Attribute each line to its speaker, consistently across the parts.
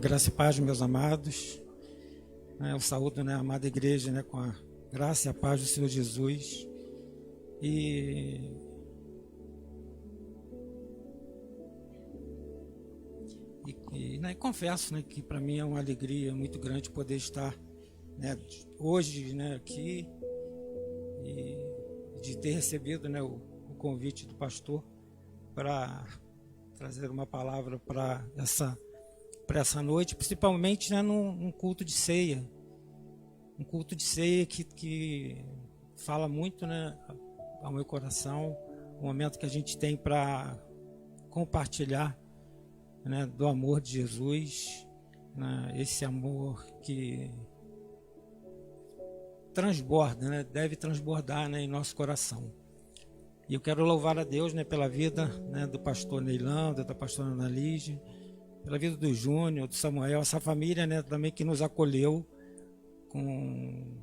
Speaker 1: Graça e paz, meus amados. Eu saúdo, a amada igreja, com a graça e a paz do Senhor Jesus. E confesso, que para mim é uma alegria muito grande poder estar, hoje, aqui, e de ter recebido, o convite do pastor para trazer uma palavra para essa noite, principalmente, num culto de ceia. Um culto de ceia que fala muito, ao meu coração, o momento que a gente tem para compartilhar, do amor de Jesus, esse amor que transborda, deve transbordar, em nosso coração. E eu quero louvar a Deus, pela vida, do pastor Neilando, da pastora Ana Lígia, pela vida do Júnior, do Samuel, essa família, também que nos acolheu com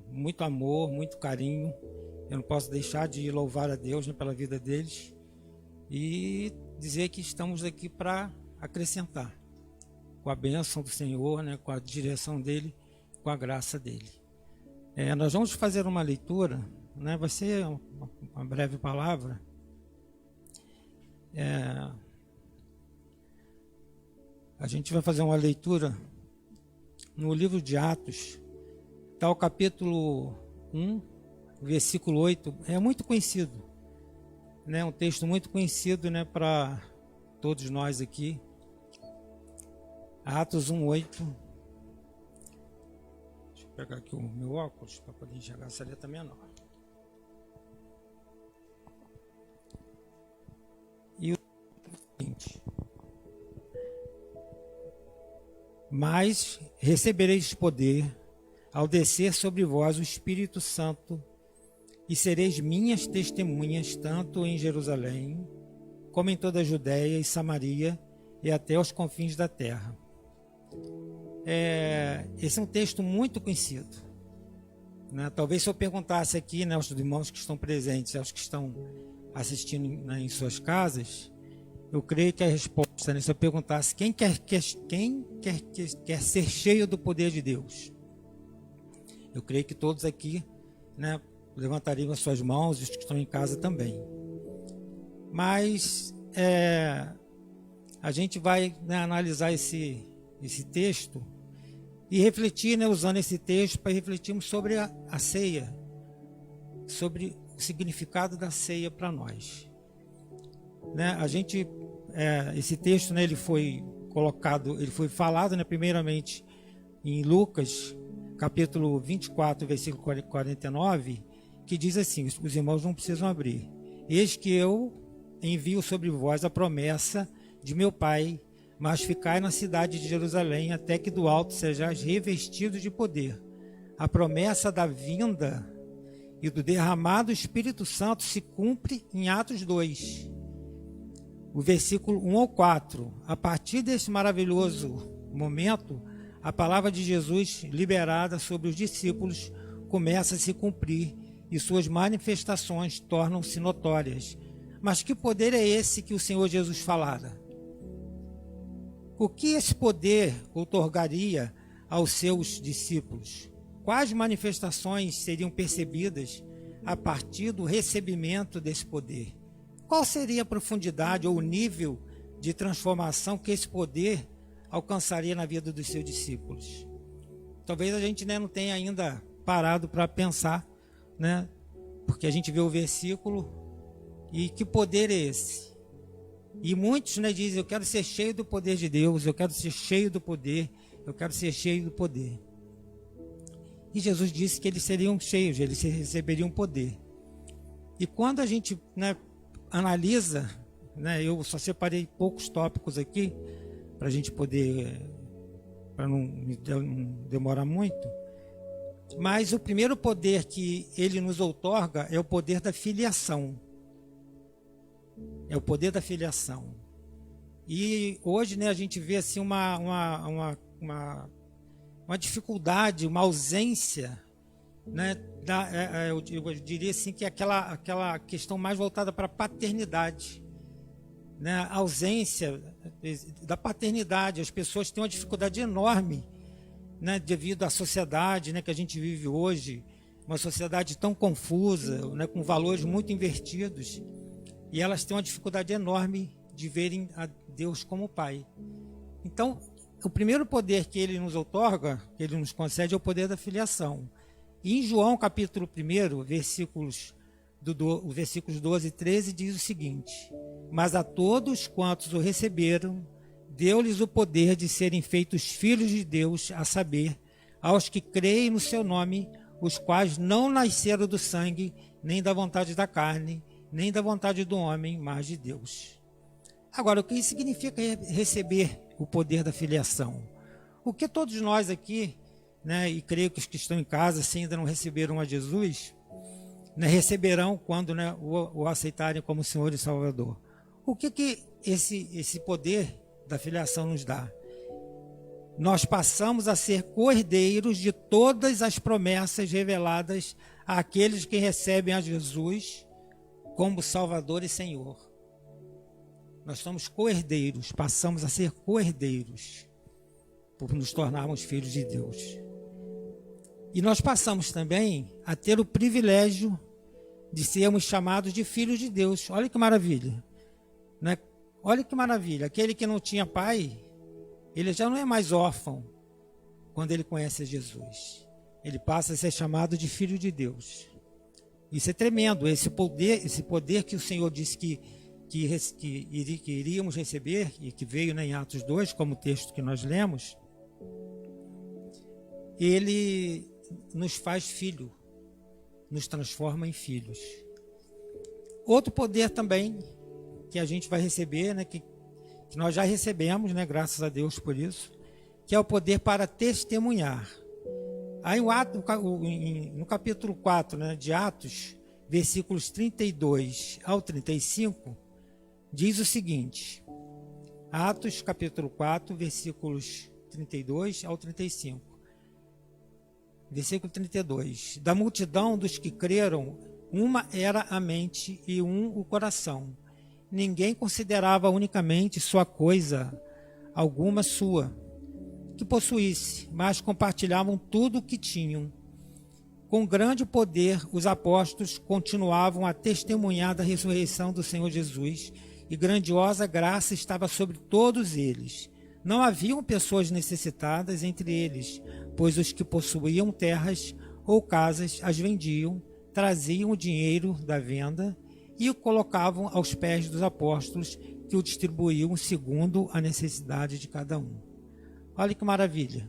Speaker 1: muito amor, muito carinho. Eu não posso deixar de louvar a Deus, pela vida deles e dizer que estamos aqui para acrescentar, com a bênção do Senhor, com a direção dele, com a graça dele. Nós vamos fazer uma leitura, vai ser uma breve palavra. A gente vai fazer uma leitura no livro de Atos, está o capítulo 1, versículo 8, é muito conhecido, um texto muito conhecido, para todos nós aqui. Atos 1:8. Deixa eu pegar aqui o meu óculos para poder enxergar essa letra menor. E o seguinte: mas recebereis poder ao descer sobre vós o Espírito Santo, e sereis minhas testemunhas tanto em Jerusalém, como em toda a Judéia e Samaria e até os confins da terra. Esse é um texto muito conhecido, Talvez se eu perguntasse aqui, aos irmãos que estão presentes, aos que estão assistindo, em suas casas, eu creio que a resposta, se eu perguntasse quem quer ser cheio do poder de Deus, eu creio que todos aqui, levantariam as suas mãos, os que estão em casa também. Mas a gente vai, analisar esse texto e refletir, usando esse texto para refletirmos sobre a ceia, sobre o significado da ceia para nós. A gente, esse texto, ele foi colocado, ele foi falado, primeiramente em Lucas, capítulo 24, versículo 49, que diz assim, os irmãos não precisam abrir: eis que eu envio sobre vós a promessa de meu Pai, mas ficai na cidade de Jerusalém, até que do alto sejais revestidos de poder. A promessa da vinda e do derramado Espírito Santo se cumpre em Atos 2. O versículo 1 ao 4. A partir desse maravilhoso momento, a palavra de Jesus liberada sobre os discípulos começa a se cumprir e suas manifestações tornam-se notórias. Mas que poder é esse que o Senhor Jesus falara? O que esse poder outorgaria aos seus discípulos? Quais manifestações seriam percebidas a partir do recebimento desse poder? Qual seria a profundidade ou o nível de transformação que esse poder alcançaria na vida dos seus discípulos? Talvez a gente, não tenha ainda parado para pensar, porque a gente vê o versículo e que poder é esse? E muitos, dizem: eu quero ser cheio do poder de Deus, eu quero ser cheio do poder, eu quero ser cheio do poder. E Jesus disse que eles seriam cheios, eles receberiam poder. E quando a gente, analisa, eu só separei poucos tópicos aqui, para a gente poder, para não demorar muito. Mas o primeiro poder que ele nos outorga é o poder da filiação. É o poder da filiação. E hoje, a gente vê assim uma dificuldade, uma ausência, eu diria assim que é aquela questão mais voltada para a paternidade, né, a ausência da paternidade. As pessoas têm uma dificuldade enorme, né, devido à sociedade, né, que a gente vive hoje, uma sociedade tão confusa, né, com valores muito invertidos, e elas têm uma dificuldade enorme de verem a Deus como Pai. Então, o primeiro poder que ele nos outorga, que ele nos concede, é o poder da filiação. E em João capítulo 1, versículos 12 e 13, diz o seguinte: mas a todos quantos o receberam, deu-lhes o poder de serem feitos filhos de Deus, a saber, aos que creem no seu nome, os quais não nasceram do sangue, nem da vontade da carne, nem da vontade do homem, mas de Deus. Agora, o que significa receber o poder da filiação? O que todos nós aqui, né, e creio que os que estão em casa, se ainda não receberam a Jesus, né, receberão quando, né, o aceitarem como Senhor e Salvador. O que esse poder da filiação nos dá? Nós passamos a ser co-herdeiros de todas as promessas reveladas àqueles que recebem a Jesus como Salvador e Senhor. Nós somos co-herdeiros, passamos a ser co-herdeiros por nos tornarmos filhos de Deus. E nós passamos também a ter o privilégio de sermos chamados de filhos de Deus. Olha que maravilha, né? Olha que maravilha. Aquele que não tinha pai, ele já não é mais órfão quando ele conhece Jesus. Ele passa a ser chamado de filho de Deus. Isso é tremendo. Esse poder que o Senhor disse que iríamos receber, e que veio, né, em Atos 2, como o texto que nós lemos, ele nos faz filho, nos transforma em filhos. Outro poder também que a gente vai receber, né, que nós já recebemos, né, graças a Deus por isso, que é o poder para testemunhar. Aí no capítulo 4, né, de Atos, versículos 32 ao 35, diz o seguinte: Atos capítulo 4, versículos 32 ao 35. Versículo 32. Da multidão dos que creram, uma era a mente e um o coração. Ninguém considerava unicamente sua coisa alguma sua, que possuísse, mas compartilhavam tudo o que tinham. Com grande poder, os apóstolos continuavam a testemunhar da ressurreição do Senhor Jesus, e grandiosa graça estava sobre todos eles. Não haviam pessoas necessitadas entre eles, pois os que possuíam terras ou casas as vendiam, traziam o dinheiro da venda e o colocavam aos pés dos apóstolos, que o distribuíam segundo a necessidade de cada um. Olha que maravilha.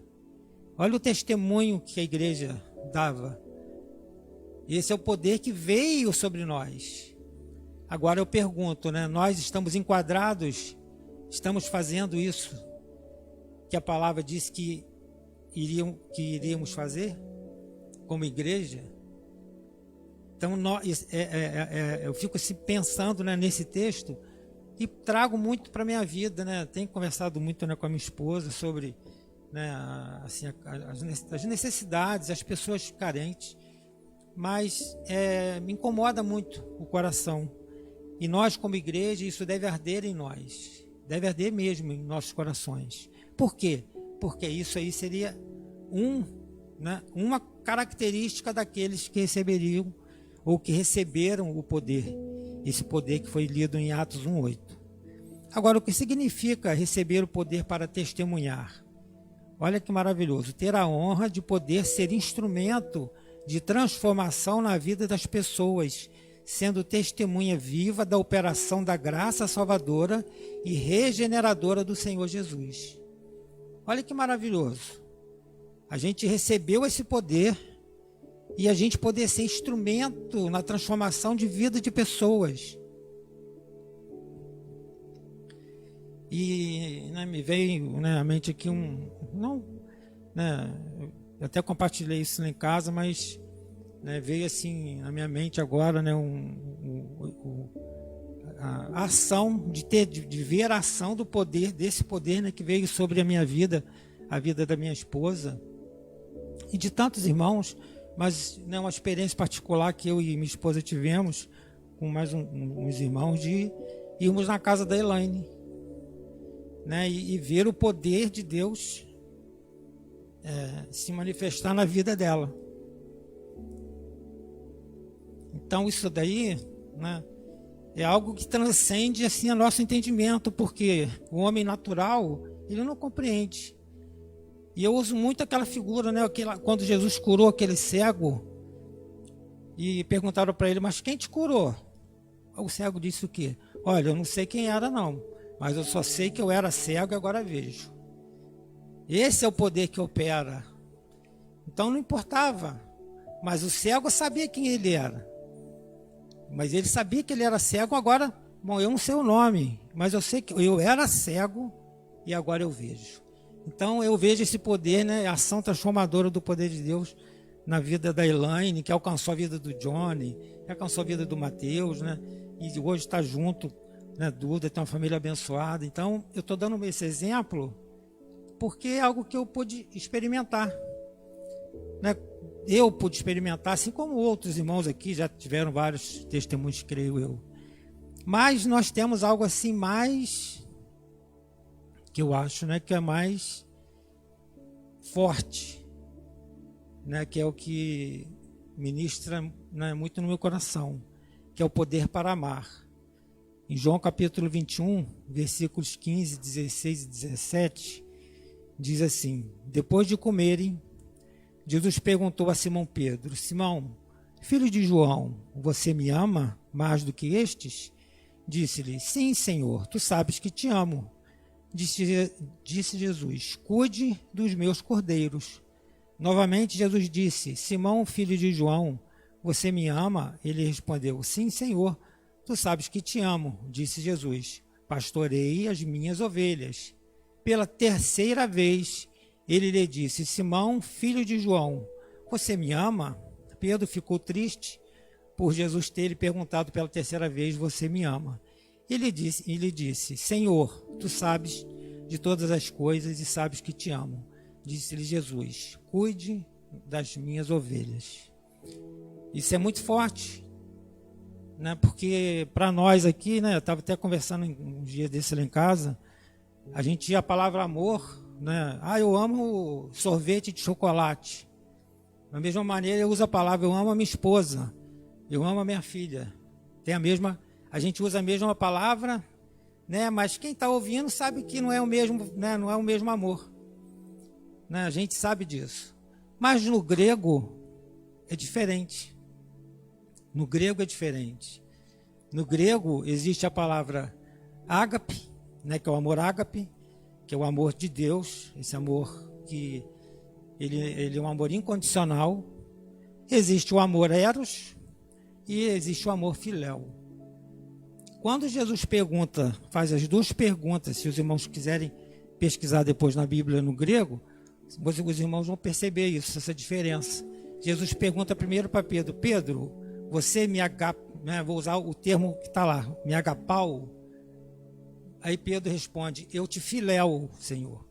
Speaker 1: Olha o testemunho que a igreja dava. Esse é o poder que veio sobre nós. Agora eu pergunto, né? Nós estamos enquadrados, estamos fazendo isso que a palavra diz que iríamos fazer como igreja? Então eu fico assim, pensando, né, nesse texto, e trago muito para a minha vida, né? Tenho conversado muito, né, com a minha esposa sobre, né, assim, as necessidades, as pessoas carentes, mas me incomoda muito o coração. E nós, como igreja, isso deve arder em nós, deve arder mesmo em nossos corações. Por quê? Porque isso aí seria uma característica daqueles que receberiam ou que receberam o poder, esse poder que foi lido em Atos 1:8. Agora, o que significa receber o poder para testemunhar? Olha que maravilhoso, ter a honra de poder ser instrumento de transformação na vida das pessoas, sendo testemunha viva da operação da graça salvadora e regeneradora do Senhor Jesus. Olha que maravilhoso. A gente recebeu esse poder e a gente poder ser instrumento na transformação de vida de pessoas. E, né, me veio, né, à mente aqui eu até compartilhei isso lá em casa, mas, né, veio assim na minha mente agora, né, a ação de ver a ação do poder, desse poder, né, que veio sobre a minha vida, a vida da minha esposa e de tantos irmãos, mas, né, uma experiência particular que eu e minha esposa tivemos com mais uns irmãos, de irmos na casa da Elaine, né, e ver o poder de Deus se manifestar na vida dela. Então isso daí, né, é algo que transcende assim o nosso entendimento, porque o homem natural, ele não compreende. E eu uso muito aquela figura, né, quando Jesus curou aquele cego e perguntaram para ele, mas quem te curou? O cego disse o quê? Olha, eu não sei quem era não, mas eu só sei que eu era cego e agora vejo. Esse é o poder que opera. Então não importava, mas o cego sabia quem ele era. Mas ele sabia que ele era cego, agora, bom, eu não sei o nome, mas eu sei que eu era cego e agora eu vejo. Então eu vejo esse poder, né, a ação transformadora do poder de Deus na vida da Elaine, que alcançou a vida do Johnny, que alcançou a vida do Mateus, né, e hoje está junto, né, Duda, tem uma família abençoada. Então eu estou dando esse exemplo porque é algo que eu pude experimentar, né? Eu pude experimentar, assim como outros irmãos aqui já tiveram vários testemunhos, creio eu. Mas nós temos algo assim mais, que eu acho, né, que é mais forte, né, que é o que ministra, né, muito no meu coração, que é o poder para amar. Em João capítulo 21, versículos 15, 16 e 17, diz assim: depois de comerem, Jesus perguntou a Simão Pedro: Simão, filho de João, você me ama mais do que estes? Disse-lhe: sim, Senhor, tu sabes que te amo. Disse Jesus: cuide dos meus cordeiros. Novamente Jesus disse: Simão, filho de João, você me ama? Ele respondeu: sim, Senhor, tu sabes que te amo. Disse Jesus: pastorei as minhas ovelhas. Pela terceira vez ele lhe disse: Simão, filho de João, você me ama? Pedro ficou triste por Jesus ter lhe perguntado pela terceira vez: você me ama? Ele disse: Senhor, tu sabes de todas as coisas e sabes que te amo. Disse-lhe Jesus: cuide das minhas ovelhas. Isso é muito forte, né? Porque para nós aqui, né, eu estava até conversando um dia desse lá em casa, a gente tinha a palavra amor, né? Eu amo sorvete de chocolate. Da mesma maneira eu uso a palavra eu amo a minha esposa, eu amo a minha filha. A gente usa a mesma palavra, né? Mas quem está ouvindo sabe que não é o mesmo, né? Não é o mesmo amor, né? A gente sabe disso. Mas no grego é diferente. No grego é diferente. No grego existe a palavra ágape, né? Que é o amor ágape, que é o amor de Deus, esse amor que ele é um amor incondicional. Existe o amor eros e existe o amor filéu. Quando Jesus faz as duas perguntas, se os irmãos quiserem pesquisar depois na Bíblia no grego, os irmãos vão perceber isso, essa diferença. Jesus pergunta primeiro para Pedro: Pedro, você me agapa, né, vou usar o termo que está lá, me agapau? Aí Pedro responde: eu te filéu, Senhor.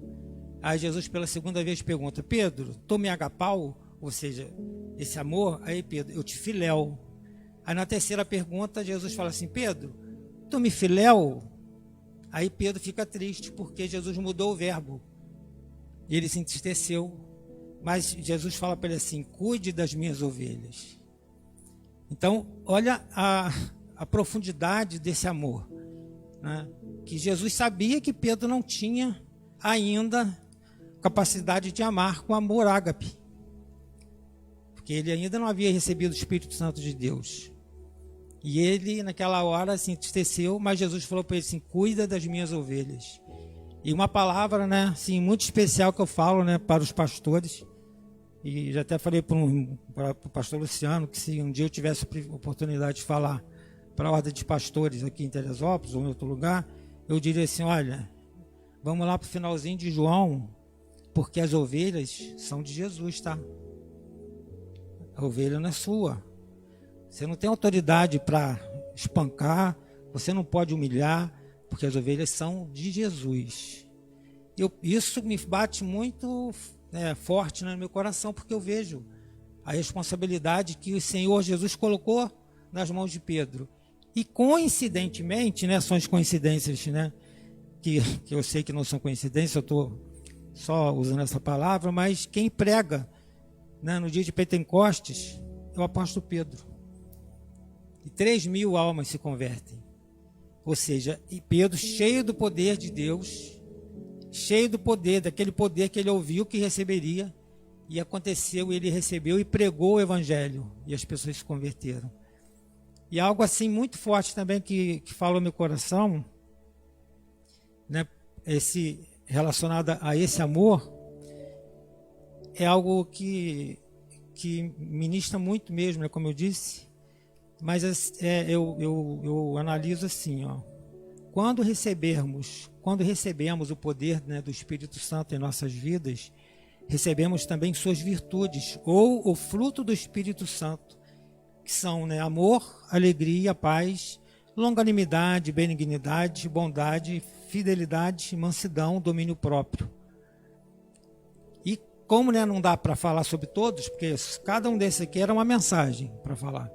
Speaker 1: Aí Jesus pela segunda vez pergunta: Pedro, tu me agapau? Ou seja, esse amor? Aí Pedro: eu te filéu. Aí na terceira pergunta Jesus fala assim: Pedro, tu me filéu? Aí Pedro fica triste porque Jesus mudou o verbo. Ele se entristeceu. Mas Jesus fala para ele assim: cuide das minhas ovelhas. Então, olha a profundidade desse amor, né? Que Jesus sabia que Pedro não tinha ainda capacidade de amar com amor ágape, porque ele ainda não havia recebido o Espírito Santo de Deus. E ele naquela hora se entristeceu, mas Jesus falou para ele assim: cuida das minhas ovelhas. E uma palavra, né, assim, muito especial que eu falo, né, para os pastores, e já até falei para o pastor Luciano que se um dia eu tivesse a oportunidade de falar para a ordem de pastores aqui em Teresópolis ou em outro lugar, eu diria assim: olha, vamos lá para o finalzinho de João, porque as ovelhas são de Jesus, tá? A ovelha não é sua. Você não tem autoridade para espancar, você não pode humilhar, porque as ovelhas são de Jesus. Isso me bate muito forte, né, no meu coração, porque eu vejo a responsabilidade que o Senhor Jesus colocou nas mãos de Pedro. E coincidentemente, né, são as coincidências, né, que eu sei que não são coincidências, eu estou só usando essa palavra, mas quem prega, né, no dia de Pentecostes é o apóstolo Pedro. E 3.000 almas se convertem. Ou seja, e Pedro, cheio do poder de Deus, cheio do poder, daquele poder que ele ouviu que receberia, e aconteceu, ele recebeu e pregou o evangelho, e as pessoas se converteram. E algo assim muito forte também que fala no meu coração, né, relacionado a esse amor, é algo que ministra muito mesmo, né, como eu disse, mas eu analiso assim, ó, quando recebemos o poder, né, do Espírito Santo em nossas vidas, recebemos também suas virtudes, ou o fruto do Espírito Santo, que são, né, amor, alegria, paz, longanimidade, benignidade, bondade, fidelidade, mansidão, domínio próprio. E como, né, não dá para falar sobre todos, porque cada um desses aqui era uma mensagem para falar,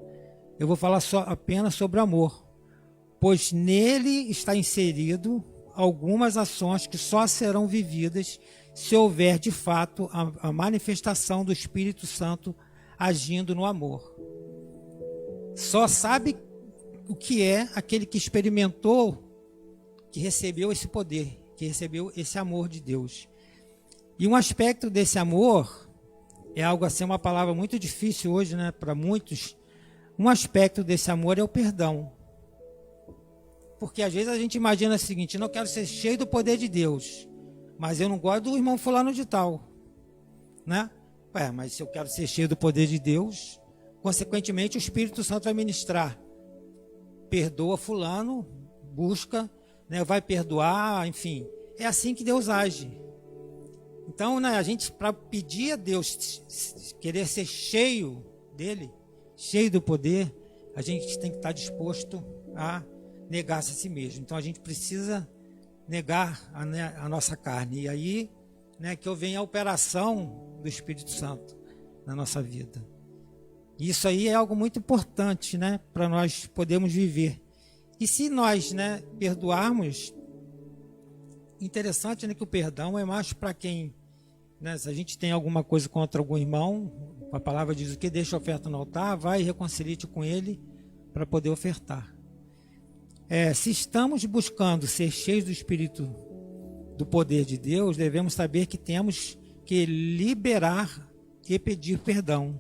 Speaker 1: eu vou falar apenas sobre o amor, pois nele está inserido algumas ações que só serão vividas se houver de fato a manifestação do Espírito Santo agindo no amor. Só sabe o que é aquele que experimentou, que recebeu esse poder, que recebeu esse amor de Deus. E um aspecto desse amor é algo assim, uma palavra muito difícil hoje, né, para muitos. Um aspecto desse amor é o perdão. Porque às vezes a gente imagina o seguinte: não quero ser cheio do poder de Deus, mas eu não gosto do irmão fulano de tal, né? Mas se eu quero ser cheio do poder de Deus, consequentemente o Espírito Santo vai ministrar. Perdoa fulano, busca, né, vai perdoar, enfim. É assim que Deus age. Então, né, a gente, para pedir a Deus querer ser cheio dele, cheio do poder, a gente tem que estar disposto a negar-se a si mesmo. Então a gente precisa negar a nossa carne. E aí, né, que vem a operação do Espírito Santo na nossa vida. Isso aí é algo muito importante, né, para nós podermos viver. E se nós, né, perdoarmos, interessante, né, que o perdão é mais para quem, né, se a gente tem alguma coisa contra algum irmão, a palavra diz o que? Deixa a oferta no altar, vai e reconcilia-te com ele para poder ofertar. Se estamos buscando ser cheios do Espírito, do poder de Deus, devemos saber que temos que liberar e pedir perdão.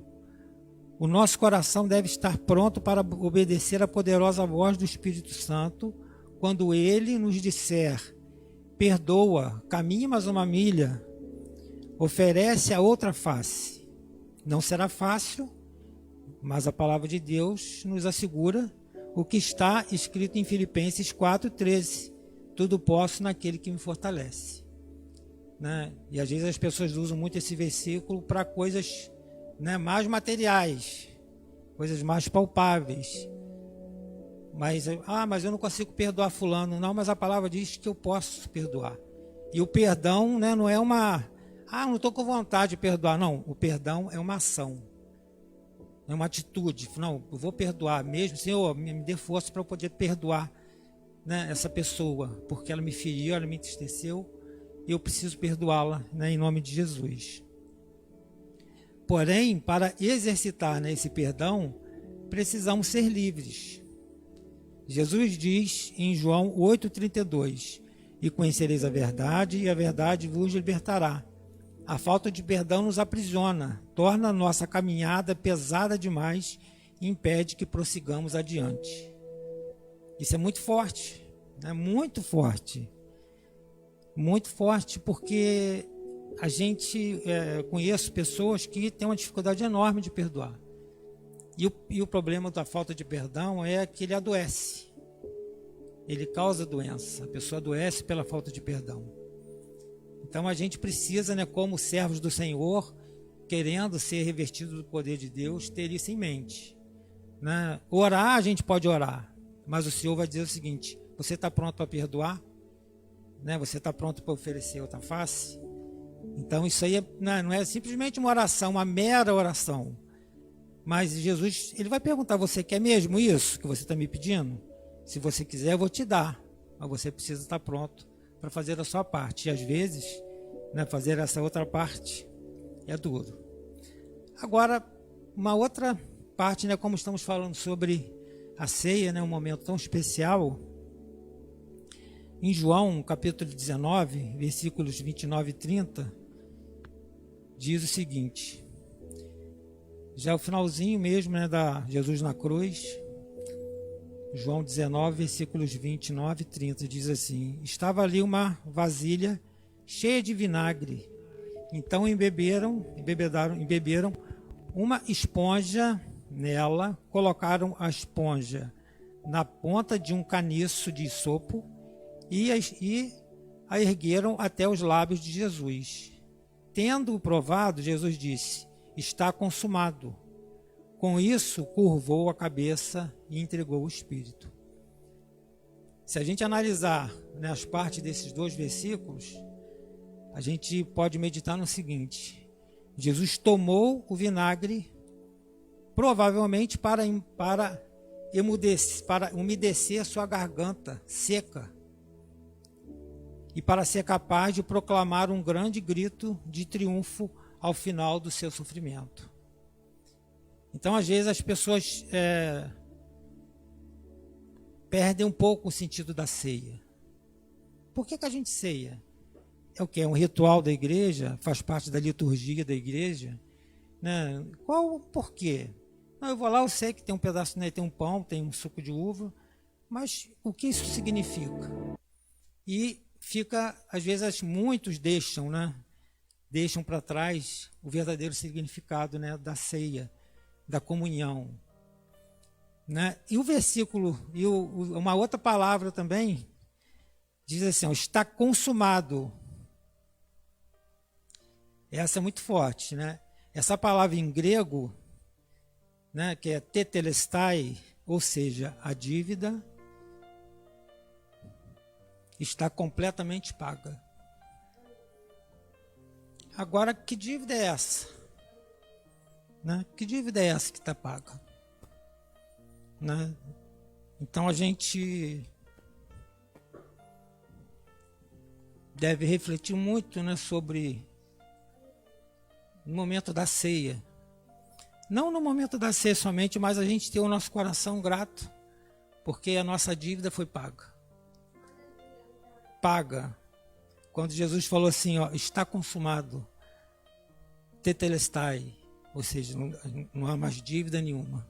Speaker 1: O nosso coração deve estar pronto para obedecer à poderosa voz do Espírito Santo quando ele nos disser: perdoa, caminhe mais uma milha, oferece a outra face. Não será fácil, mas a palavra de Deus nos assegura o que está escrito em Filipenses 4,13: tudo posso naquele que me fortalece. Né? E às vezes as pessoas usam muito esse versículo para coisas, né, mais materiais, coisas mais palpáveis. Mas eu não consigo perdoar fulano. Não, mas a palavra diz que eu posso perdoar. E o perdão, né, não é não estou com vontade de perdoar. Não, o perdão é uma ação. É uma atitude. Não, eu vou perdoar mesmo. Senhor, me dê força para eu poder perdoar, né, essa pessoa, porque ela me feriu, ela me entristeceu. E eu preciso perdoá-la, né, em nome de Jesus. Porém, para exercitar, né, esse perdão, precisamos ser livres. Jesus diz em João 8,32: e conhecereis a verdade, e a verdade vos libertará. A falta de perdão nos aprisiona, torna a nossa caminhada pesada demais e impede que prossigamos adiante. Isso é muito forte, né? Muito forte. Muito forte, porque a gente conhece pessoas que têm uma dificuldade enorme de perdoar. E o problema da falta de perdão é que ele adoece. Ele causa doença. A pessoa adoece pela falta de perdão. Então a gente precisa, né, como servos do Senhor, querendo ser revestidos do poder de Deus, ter isso em mente. Né? Orar, a gente pode orar, mas o Senhor vai dizer o seguinte: você está pronto para perdoar? Né? Você está pronto para oferecer outra face? Então isso aí não é simplesmente uma oração, uma mera oração. Mas Jesus, ele vai perguntar: você quer mesmo isso que você está me pedindo? Se você quiser, eu vou te dar, mas você precisa estar pronto para fazer a sua parte. E às vezes, né, fazer essa outra parte é duro. Agora, uma outra parte, né, como estamos falando sobre a ceia, né, um momento tão especial, em João, capítulo 19, versículos 29 e 30, diz o seguinte, já o finalzinho mesmo, né, da Jesus na cruz, João 19, versículos 29 e 30, diz assim, estava ali uma vasilha cheia de vinagre, então embeberam uma esponja nela, colocaram a esponja na ponta de um caniço de isopo e a ergueram até os lábios de Jesus. Tendo-o provado, Jesus disse, está consumado. Com isso, curvou a cabeça e entregou o Espírito. Se a gente analisar, né, as partes desses dois versículos, a gente pode meditar no seguinte, Jesus tomou o vinagre, provavelmente para umedecer a sua garganta seca e para ser capaz de proclamar um grande grito de triunfo ao final do seu sofrimento. Então, às vezes, as pessoas perdem um pouco o sentido da ceia. Por que a gente ceia? É o que? É um ritual da igreja? Faz parte da liturgia da igreja? Né? Qual o porquê? Não, eu vou lá, eu sei que tem um pedaço, né, tem um pão, tem um suco de uva, mas o que isso significa? E fica, às vezes, muitos deixam para trás o verdadeiro significado, né, da ceia, da comunhão. Né? E o versículo, uma outra palavra também, diz assim, ó, está consumado. Essa é muito forte, né? Essa palavra em grego, né, que é tetelestai, ou seja, a dívida está completamente paga. Agora, que dívida é essa? Né? Que dívida é essa que está paga? Né? Então a gente deve refletir muito, né, sobre o momento da ceia. Não no momento da ceia somente, mas a gente ter o nosso coração grato, porque a nossa dívida foi paga. Paga. Quando Jesus falou assim, ó, está consumado, tetelestai, ou seja, não há mais dívida nenhuma.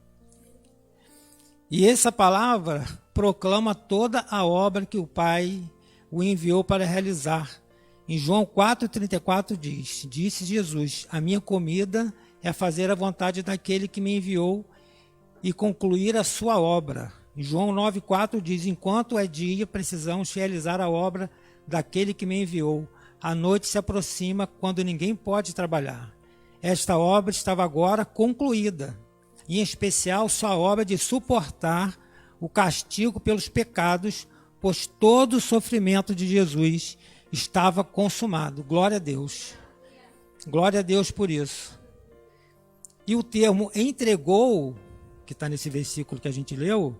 Speaker 1: E essa palavra proclama toda a obra que o Pai o enviou para realizar. Em João 4,34 disse Jesus, a minha comida é fazer a vontade daquele que me enviou e concluir a sua obra. Em João 9,4 diz, enquanto é dia, precisamos realizar a obra daquele que me enviou. A noite se aproxima quando ninguém pode trabalhar. Esta obra estava agora concluída, em especial sua obra de suportar o castigo pelos pecados, pois todo o sofrimento de Jesus estava consumado. Glória a Deus. Glória a Deus por isso. E o termo entregou, que está nesse versículo que a gente leu,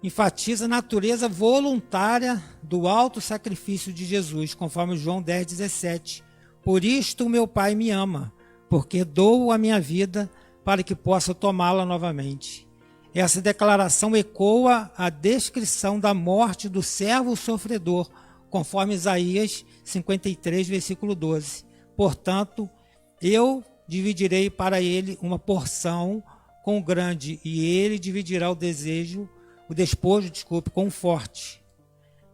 Speaker 1: enfatiza a natureza voluntária do alto sacrifício de Jesus, conforme João 10,17. Por isto o meu Pai me ama, porque dou a minha vida para que possa tomá-la novamente. Essa declaração ecoa a descrição da morte do servo sofredor, conforme Isaías 53, versículo 12. Portanto, eu dividirei para ele uma porção com o grande, e ele dividirá o despojo, com o forte,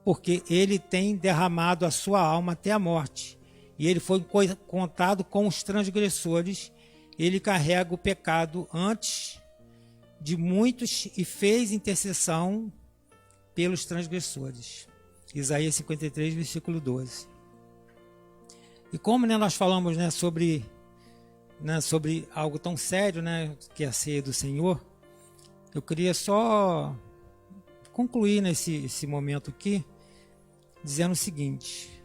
Speaker 1: porque ele tem derramado a sua alma até a morte, e ele foi contado com os transgressores, ele carrega o pecado antes de muitos e fez intercessão pelos transgressores. Isaías 53, versículo 12. E como, né, nós falamos, né, sobre algo tão sério, né, que é a ceia do Senhor, eu queria só concluir nesse momento aqui, dizendo o seguinte: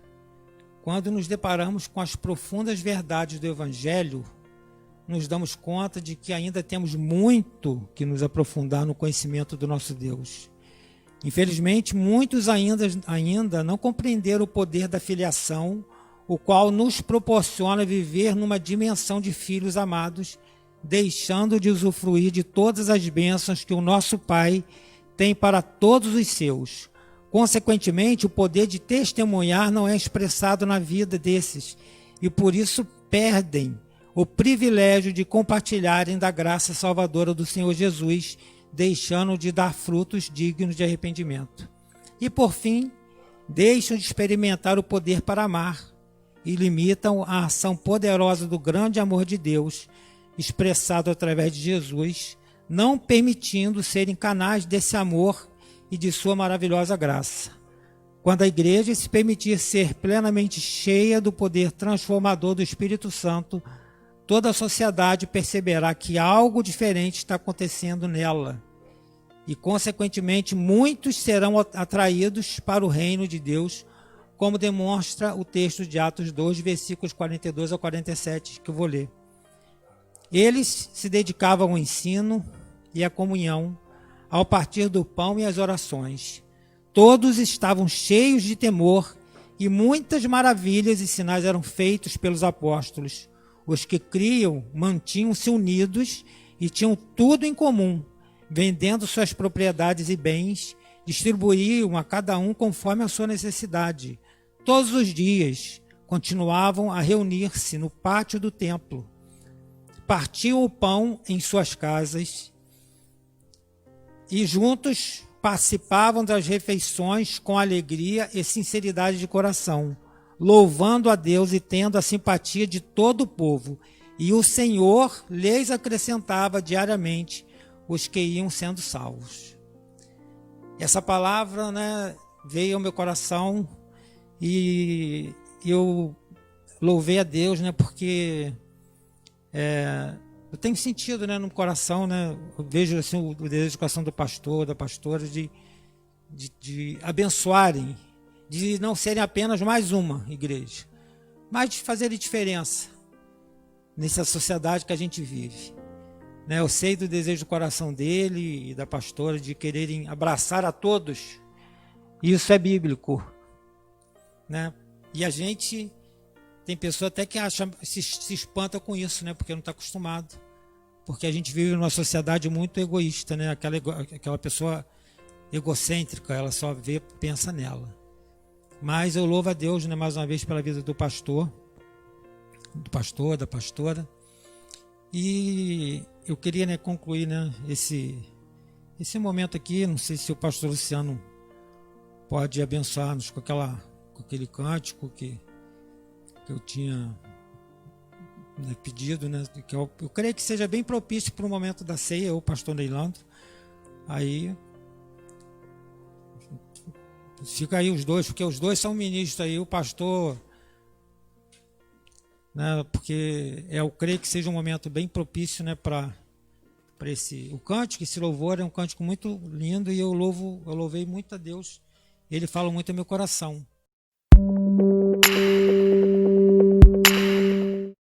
Speaker 1: quando nos deparamos com as profundas verdades do Evangelho, nos damos conta de que ainda temos muito que nos aprofundar no conhecimento do nosso Deus. Infelizmente, muitos ainda não compreenderam o poder da filiação, o qual nos proporciona viver numa dimensão de filhos amados, deixando de usufruir de todas as bênçãos que o nosso Pai tem para todos os seus. Consequentemente, o poder de testemunhar não é expressado na vida desses, e por isso perdem o privilégio de compartilharem da graça salvadora do Senhor Jesus, deixando de dar frutos dignos de arrependimento. E por fim, deixam de experimentar o poder para amar e limitam a ação poderosa do grande amor de Deus, expressado através de Jesus, não permitindo serem canais desse amor e de sua maravilhosa graça. Quando a igreja se permitir ser plenamente cheia do poder transformador do Espírito Santo, toda a sociedade perceberá que algo diferente está acontecendo nela. E, consequentemente, muitos serão atraídos para o reino de Deus, como demonstra o texto de Atos 2, versículos 42 a 47, que eu vou ler. Eles se dedicavam ao ensino e à comunhão, ao partir do pão e às orações. Todos estavam cheios de temor e muitas maravilhas e sinais eram feitos pelos apóstolos. Os que criam mantinham-se unidos e tinham tudo em comum, vendendo suas propriedades e bens, distribuíam a cada um conforme a sua necessidade. Todos os dias continuavam a reunir-se no pátio do templo, partiam o pão em suas casas e juntos participavam das refeições com alegria e sinceridade de coração, louvando a Deus e tendo a simpatia de todo o povo. E o Senhor lhes acrescentava diariamente os que iam sendo salvos. Essa palavra, veio ao meu coração e eu louvei a Deus, porque eu tenho sentido, no coração, eu vejo assim, o desejo de coração do pastor, da pastora, de abençoarem, de não serem apenas mais uma igreja, mas de fazerem diferença nessa sociedade que a gente vive. Eu sei do desejo do coração dele e da pastora de quererem abraçar a todos. Isso é bíblico. E a gente tem pessoa até que se espanta com isso, porque não está acostumado. Porque a gente vive numa sociedade muito egoísta, aquela pessoa egocêntrica, ela só pensa nela. Mas eu louvo a Deus, mais uma vez, pela vida do pastor, da pastora. E eu queria concluir esse momento aqui. Não sei se o pastor Luciano pode abençoar-nos com aquele cântico que eu tinha pedido, que eu creio que seja bem propício para o momento da ceia, o pastor Neilando. Aí fica aí os dois, porque os dois são ministros aí, o pastor, porque eu creio que seja um momento bem propício, para o cântico, esse louvor é um cântico muito lindo e eu louvei muito a Deus. Ele fala muito ao meu coração.